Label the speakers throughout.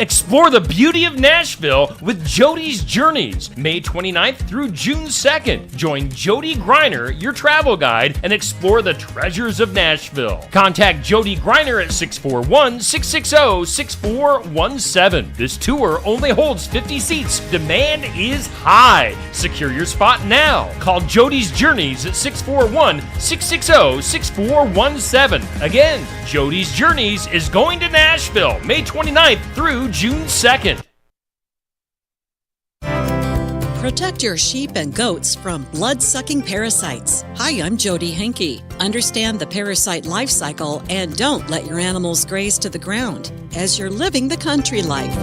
Speaker 1: Explore the beauty of Nashville with Jody's Journeys, May 29th through June 2nd. Join Jody Griner, your travel guide, and explore the treasures of Nashville. Contact Jody Griner at 641-660-6417. This tour only holds 50 seats. Demand is high. Secure your spot now. Call Jody's Journeys at 641-660-6417. Again, Jody's Journeys is going to Nashville, May 29th through June 2nd.
Speaker 2: Protect your sheep and goats from blood-sucking parasites. Hi, I'm Jody Henke. Understand the parasite life cycle and don't let your animals graze to the ground as you're living the country life.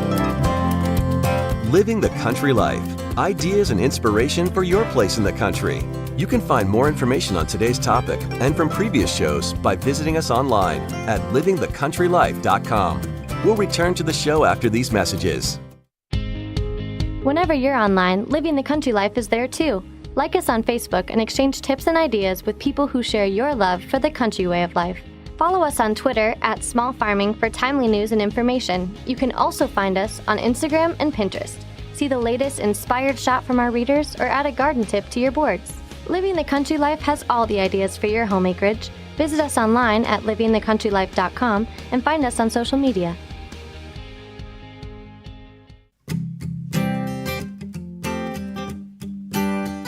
Speaker 3: Living the Country Life. Ideas and inspiration for your place in the country. You can find more information on today's topic and from previous shows by visiting us online at livingthecountrylife.com. We'll return to the show after these messages.
Speaker 4: Whenever you're online, Living the Country Life is there too. Like us on Facebook and exchange tips and ideas with people who share your love for the country way of life. Follow us on Twitter at Small Farming for timely news and information. You can also find us on Instagram and Pinterest. See the latest inspired shot from our readers or add a garden tip to your boards. Living the Country Life has all the ideas for your home acreage. Visit us online at livingthecountrylife.com and find us on social media.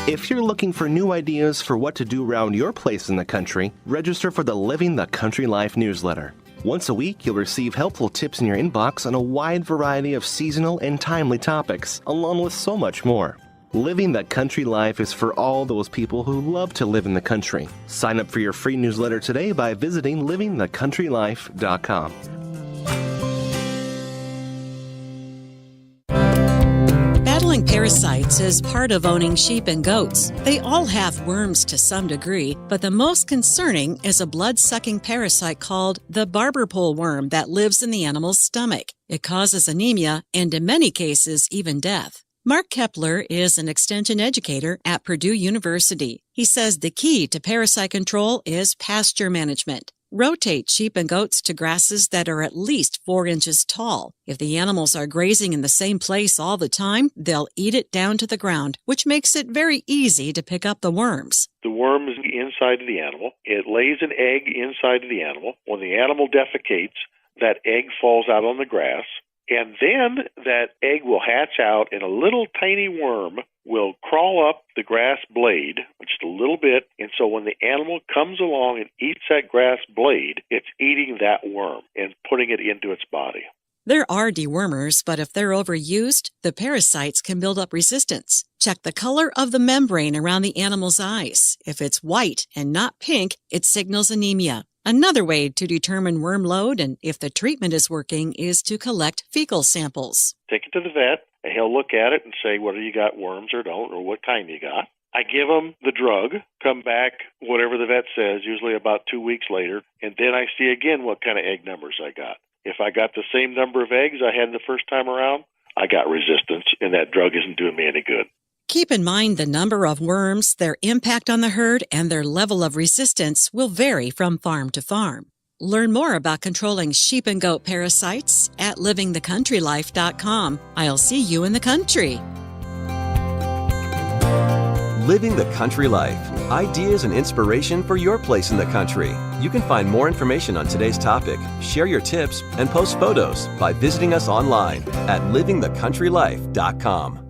Speaker 5: If you're looking for new ideas for what to do around your place in the country, register for the Living the Country Life newsletter. Once a week, you'll receive helpful tips in your inbox on a wide variety of seasonal and timely topics, along with so much more. Living the Country Life is for all those people who love to live in the country. Sign up for your free newsletter today by visiting livingthecountrylife.com.
Speaker 2: Battling parasites is part of owning sheep and goats. They all have worms to some degree, but the most concerning is a blood-sucking parasite called the barber pole worm that lives in the animal's stomach. It causes anemia and, in many cases, even death. Mark Kepler is an extension educator at Purdue University. He says the key to parasite control is pasture management. Rotate sheep and goats to grasses that are at least 4 inches tall. If the animals are grazing in the same place all the time, they'll eat it down to the ground, which makes it very easy to pick up the worms.
Speaker 6: The worm is inside of the animal. It lays an egg inside of the animal. When the animal defecates, that egg falls out on the grass. And then that egg will hatch out and a little tiny worm will crawl up the grass blade, just a little bit. And so when the animal comes along and eats that grass blade, it's eating that worm and putting it into its body.
Speaker 2: There are dewormers, but if they're overused, the parasites can build up resistance. Check the color of the membrane around the animal's eyes. If it's white and not pink, it signals anemia. Another way to determine worm load and if the treatment is working is to collect fecal samples.
Speaker 6: Take it to the vet, and he'll look at it and say whether you got worms or don't, or what kind you got. I give them the drug, come back, whatever the vet says, usually about 2 weeks later, and then I see again what kind of egg numbers I got. If I got the same number of eggs I had the first time around, I got resistance, and that drug isn't doing me any good.
Speaker 2: Keep in mind the number of worms, their impact on the herd, and their level of resistance will vary from farm to farm. Learn more about controlling sheep and goat parasites at livingthecountrylife.com. I'll see you in the country.
Speaker 3: Living the Country Life. Ideas and inspiration for your place in the country. You can find more information on today's topic, share your tips, and post photos by visiting us online at livingthecountrylife.com.